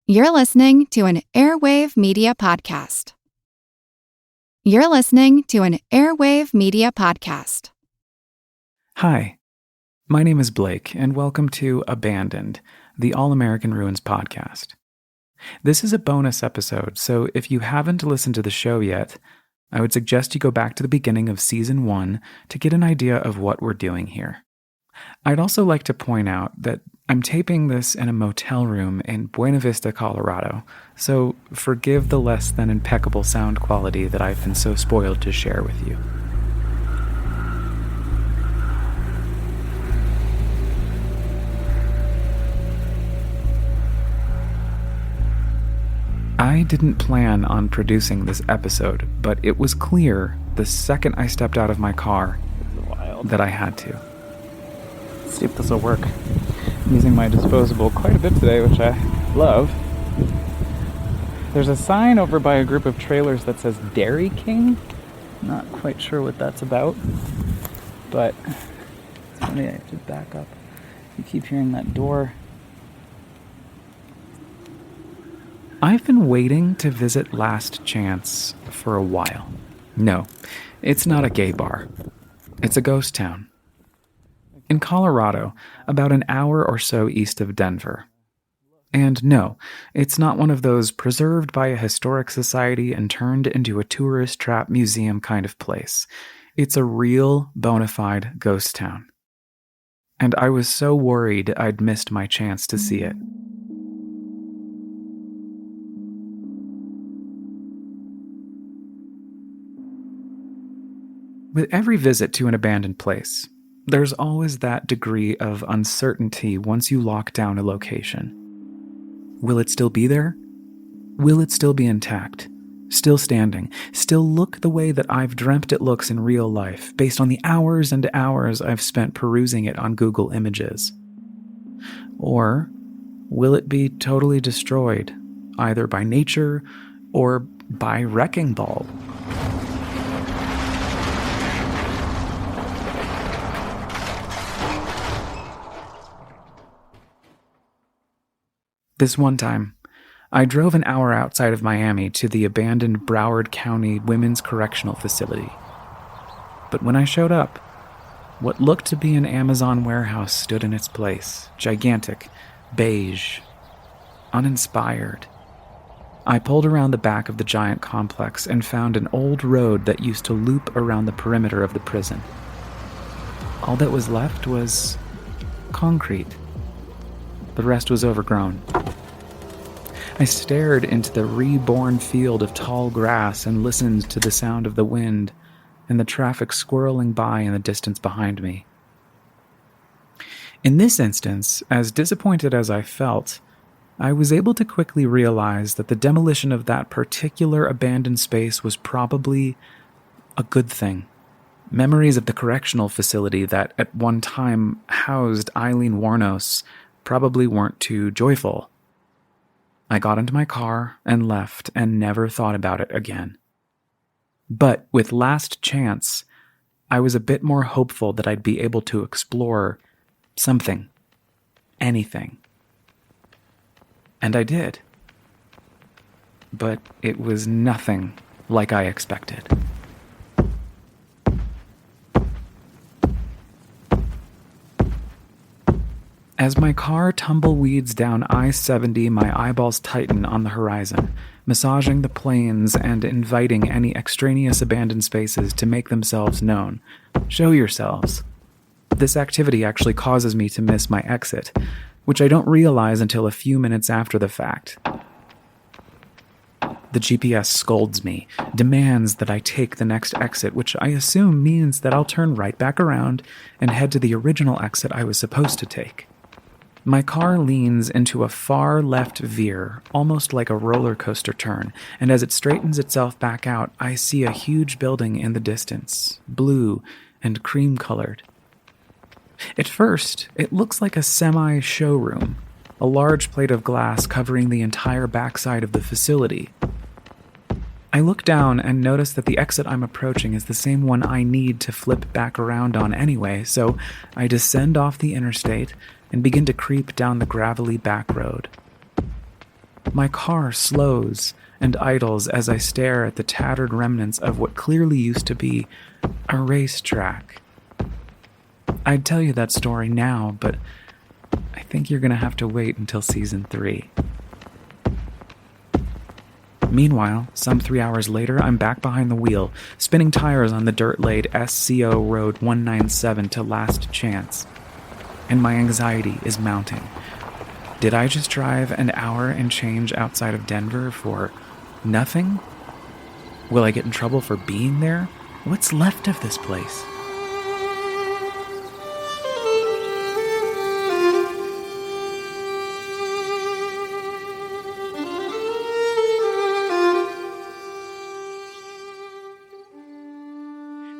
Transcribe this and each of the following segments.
You're listening to an Airwave Media Podcast. You're listening to an Airwave Media Podcast. Hi, my name is Blake, and welcome to Abandoned, the All-American Ruins podcast. This is a bonus episode, so if you haven't listened to the show yet, I would suggest you go back to the beginning of Season 1 to get an idea of what we're doing here. I'd also like to point out that I'm taping this in a motel room in Buena Vista, Colorado, so forgive the less than impeccable sound quality that I've been so spoiled to share with you. I didn't plan on producing this episode, but it was clear the second I stepped out of my car that I had to. Let's see if this will work. I'm using my disposable quite a bit today, which I love. There's a sign over by a group of trailers that says Dairy King. Not quite sure what that's about, but it's funny, I have to back up. You keep hearing that door. I've been waiting to visit Last Chance for a while. No, it's not a gay bar. It's a ghost town. In Colorado, about an hour or so east of Denver. And no, it's not one of those preserved by a historic society and turned into a tourist trap museum kind of place. It's a real, bona fide ghost town. And I was so worried I'd missed my chance to see it. With every visit to an abandoned place, there's always that degree of uncertainty once you lock down a location. Will it still be there? Will it still be intact? Still standing? Still look the way that I've dreamt it looks in real life, based on the hours and hours I've spent perusing it on Google Images? Or will it be totally destroyed, either by nature or by wrecking ball? This one time, I drove an hour outside of Miami to the abandoned Broward County Women's Correctional Facility. But when I showed up, what looked to be an Amazon warehouse stood in its place, gigantic, beige, uninspired. I pulled around the back of the giant complex and found an old road that used to loop around the perimeter of the prison. All that was left was concrete. The rest was overgrown. I stared into the reborn field of tall grass and listened to the sound of the wind and the traffic swirling by in the distance behind me. In this instance, as disappointed as I felt, I was able to quickly realize that the demolition of that particular abandoned space was probably a good thing. Memories of the correctional facility that at one time housed Eileen Warnos probably weren't too joyful. I got into my car and left and never thought about it again. But with Last Chance, I was a bit more hopeful that I'd be able to explore something, anything. And I did. But it was nothing like I expected. As my car tumbleweeds down I-70, my eyeballs tighten on the horizon, massaging the plains and inviting any extraneous abandoned spaces to make themselves known. Show yourselves. This activity actually causes me to miss my exit, which I don't realize until a few minutes after the fact. The GPS scolds me, demands that I take the next exit, which I assume means that I'll turn right back around and head to the original exit I was supposed to take. My car leans into a far left veer, almost like a roller coaster turn, and as it straightens itself back out, I see a huge building in the distance, blue and cream-colored. At first, it looks like a semi-showroom, a large plate of glass covering the entire backside of the facility. I look down and notice that the exit I'm approaching is the same one I need to flip back around on anyway, so I descend off the interstate and begin to creep down the gravelly back road. My car slows and idles as I stare at the tattered remnants of what clearly used to be a racetrack. I'd tell you that story now, but I think you're going to have to wait until season 3. Meanwhile, some 3 hours later, I'm back behind the wheel, spinning tires on the dirt-laid SCO Road 197 to Last Chance. And my anxiety is mounting. Did I just drive an hour and change outside of Denver for nothing? Will I get in trouble for being there? What's left of this place?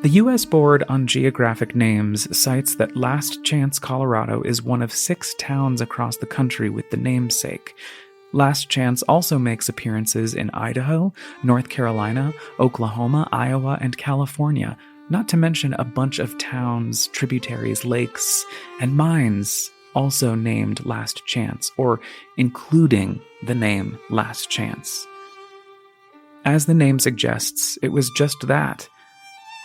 The U.S. Board on Geographic Names cites that Last Chance, Colorado is one of 6 towns across the country with the namesake. Last Chance also makes appearances in Idaho, North Carolina, Oklahoma, Iowa, and California, not to mention a bunch of towns, tributaries, lakes, and mines also named Last Chance, or including the name Last Chance. As the name suggests, it was just that.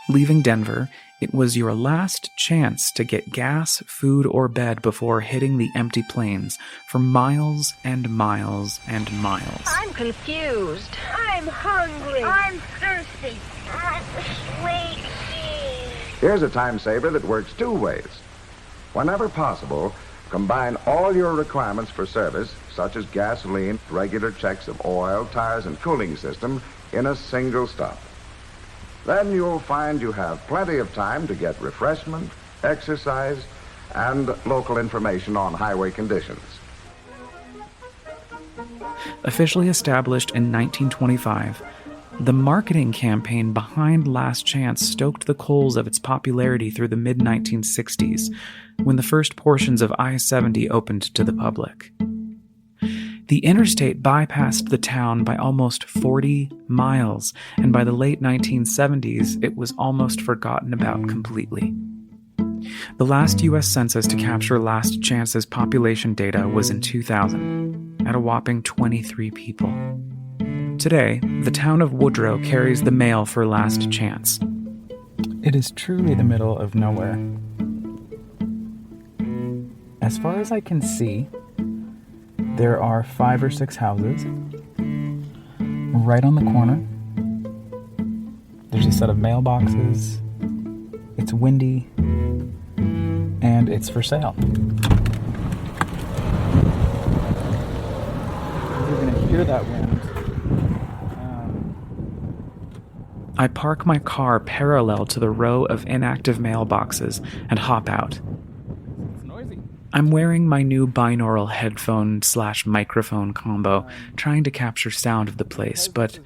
Leaving Denver, it was your last chance to get gas, food, or bed before hitting the empty plains for miles and miles and miles. I'm confused. I'm hungry. I'm thirsty. I'm sleepy. Here's a time saver that works 2 ways. Whenever possible, combine all your requirements for service, such as gasoline, regular checks of oil, tires, and cooling system, in a single stop. Then you'll find you have plenty of time to get refreshment, exercise, and local information on highway conditions. Officially established in 1925, the marketing campaign behind Last Chance stoked the coals of its popularity through the mid-1960s, when the first portions of I-70 opened to the public. The interstate bypassed the town by almost 40 miles, and by the late 1970s, it was almost forgotten about completely. The last U.S. census to capture Last Chance's population data was in 2000, at a whopping 23 people. Today, the town of Woodrow carries the mail for Last Chance. It is truly the middle of nowhere. As far as I can see, there are 5 or 6 houses. Right on the corner, there's a set of mailboxes. It's windy, and it's for sale. You're going to hear that wind. I park my car parallel to the row of inactive mailboxes and hop out. It's noisy. I'm wearing my new binaural headphone/microphone combo, trying to capture sound of the place, but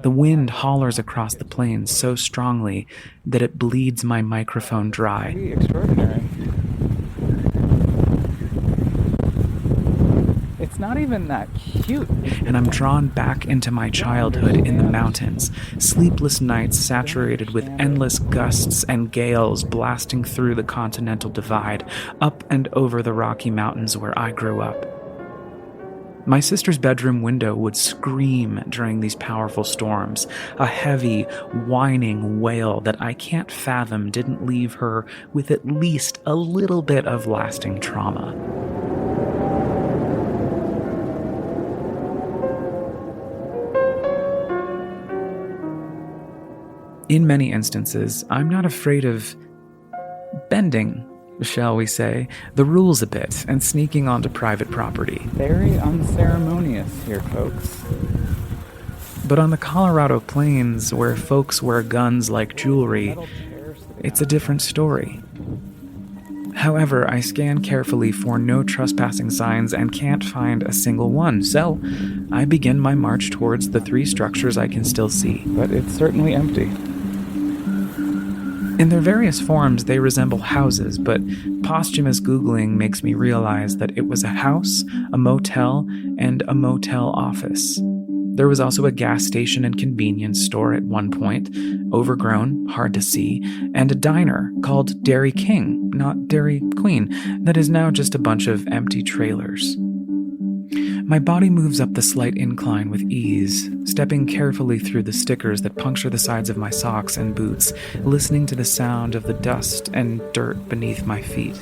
the wind hollers across the plains so strongly that it bleeds my microphone dry. Pretty extraordinary. It's not even that cute. And I'm drawn back into my childhood in the mountains, sleepless nights saturated with endless gusts and gales blasting through the Continental Divide, up and over the Rocky Mountains where I grew up. My sister's bedroom window would scream during these powerful storms, a heavy, whining wail that I can't fathom didn't leave her with at least a little bit of lasting trauma. In many instances, I'm not afraid of bending, shall we say, the rules a bit and sneaking onto private property. Very unceremonious here, folks. But on the Colorado plains, where folks wear guns like jewelry, it's a different story. However, I scan carefully for no trespassing signs and can't find a single one, so I begin my march towards the 3 structures I can still see. But it's certainly empty. In their various forms, they resemble houses, but posthumous Googling makes me realize that it was a house, a motel, and a motel office. There was also a gas station and convenience store at one point, overgrown, hard to see, and a diner called Dairy King, not Dairy Queen, that is now just a bunch of empty trailers. My body moves up the slight incline with ease, stepping carefully through the stickers that puncture the sides of my socks and boots, listening to the sound of the dust and dirt beneath my feet.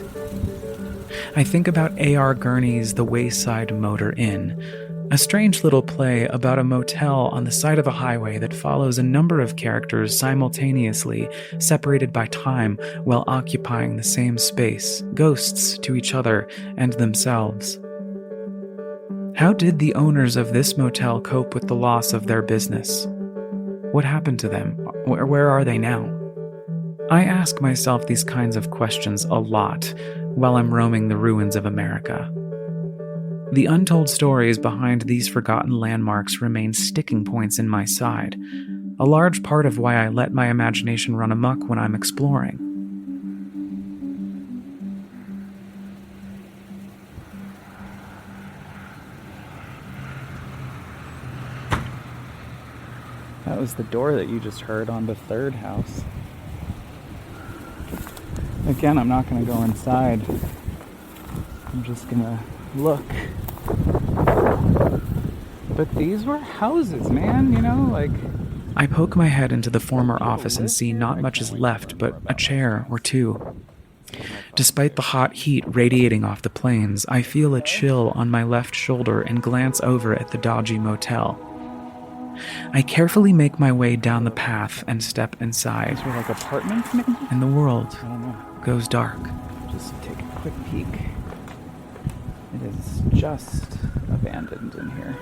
I think about A.R. Gurney's The Wayside Motor Inn, a strange little play about a motel on the side of a highway that follows a number of characters simultaneously, separated by time while occupying the same space, ghosts to each other and themselves. How did the owners of this motel cope with the loss of their business? What happened to them? Where are they now? I ask myself these kinds of questions a lot while I'm roaming the ruins of America. The untold stories behind these forgotten landmarks remain sticking points in my side, a large part of why I let my imagination run amok when I'm exploring. That was the door that you just heard on the third house. Again, I'm not going to go inside. I'm just going to look. But these were houses, man, I poke my head into the former office and see not much is left but a chair or two. Despite the hot heat radiating off the plains, I feel a chill on my left shoulder and glance over at the dodgy motel. I carefully make my way down the path and step inside. These were like apartments, maybe? And the world I don't know. goes dark. Just take a quick peek. It is just abandoned in here.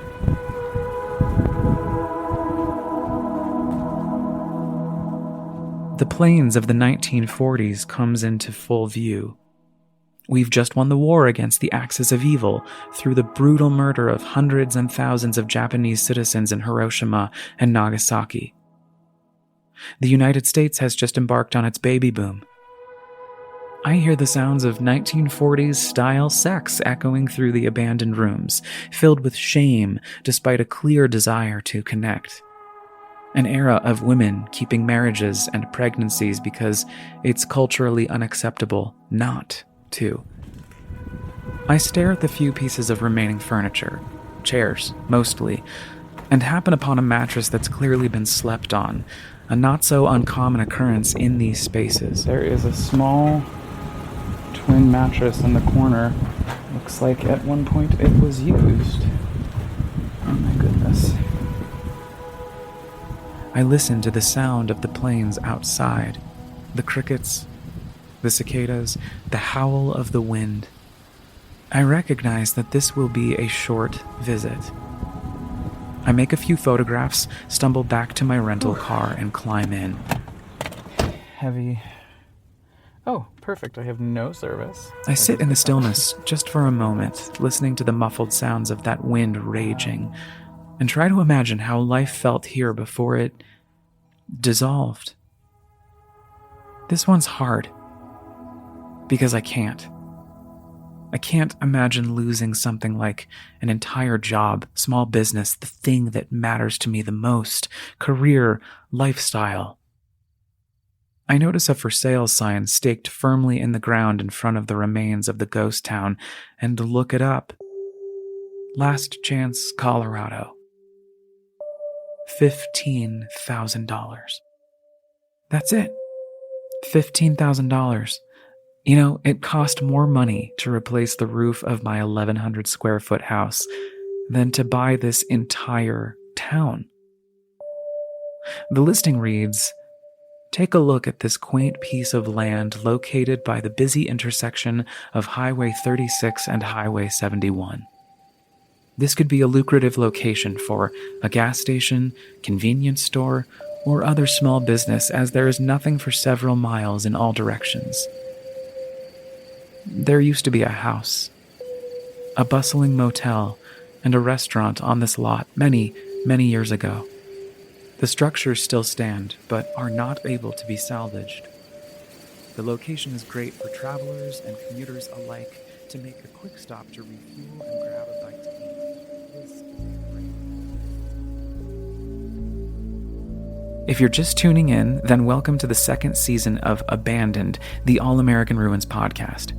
The plains of the 1940s comes into full view. We've just won the war against the axis of evil through the brutal murder of hundreds and thousands of Japanese citizens in Hiroshima and Nagasaki. The United States has just embarked on its baby boom. I hear the sounds of 1940s style sex echoing through the abandoned rooms, filled with shame despite a clear desire to connect. An era of women keeping marriages and pregnancies because it's culturally unacceptable not to. I stare at the few pieces of remaining furniture, chairs mostly, and happen upon a mattress that's clearly been slept on, a not so uncommon occurrence in these spaces. There is a small twin mattress in the corner. Looks like at one point it was used. Oh my goodness. I listen to the sound of the plains outside, the crickets, the cicadas, the howl of the wind. I recognize that this will be a short visit. I make a few photographs, stumble back to my rental car, and climb in. Heavy. Oh, perfect. I have no service. I sit in the stillness just for a moment, listening to the muffled sounds of that wind raging, and try to imagine how life felt here before it dissolved. This one's hard. Because I can't. I can't imagine losing something like an entire job, small business, the thing that matters to me the most, career, lifestyle. I notice a for sale sign staked firmly in the ground in front of the remains of the ghost town and look it up. Last Chance, Colorado. $15,000. That's it. $15,000. It cost more money to replace the roof of my 1,100 square foot house than to buy this entire town. The listing reads, "Take a look at this quaint piece of land located by the busy intersection of Highway 36 and Highway 71. This could be a lucrative location for a gas station, convenience store, or other small business, as there is nothing for several miles in all directions. There used to be a house, a bustling motel, and a restaurant on this lot many, many years ago. The structures still stand, but are not able to be salvaged. The location is great for travelers and commuters alike to make a quick stop to refuel and grab a bite to eat. This is great. If you're just tuning in, then welcome to the second season of Abandoned, the All-American Ruins podcast.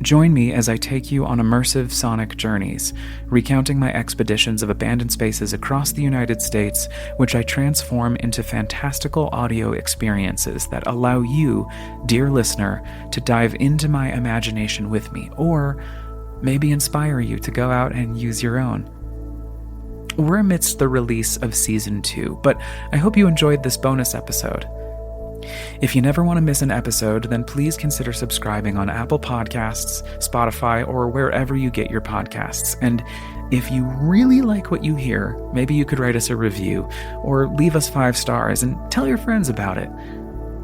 Join me as I take you on immersive sonic journeys, recounting my expeditions of abandoned spaces across the United States, which I transform into fantastical audio experiences that allow you, dear listener, to dive into my imagination with me, or maybe inspire you to go out and use your own. We're amidst the release of Season 2, but I hope you enjoyed this bonus episode. If you never want to miss an episode, then please consider subscribing on Apple Podcasts, Spotify, or wherever you get your podcasts. And if you really like what you hear, maybe you could write us a review or leave us 5 stars and tell your friends about it.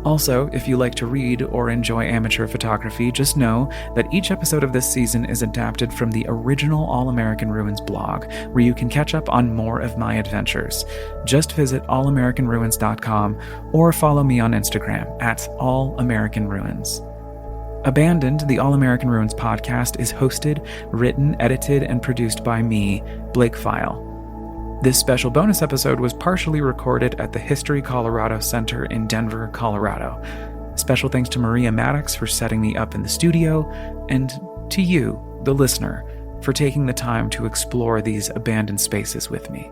Also, if you like to read or enjoy amateur photography, just know that each episode of this season is adapted from the original All American Ruins blog, where you can catch up on more of my adventures. Just visit allamericanruins.com or follow me on Instagram at allamericanruins. Abandoned, the All American Ruins podcast, is hosted, written, edited, and produced by me, Blake File. This special bonus episode was partially recorded at the History Colorado Center in Denver, Colorado. Special thanks to Maria Maddox for setting me up in the studio, and to you, the listener, for taking the time to explore these abandoned spaces with me.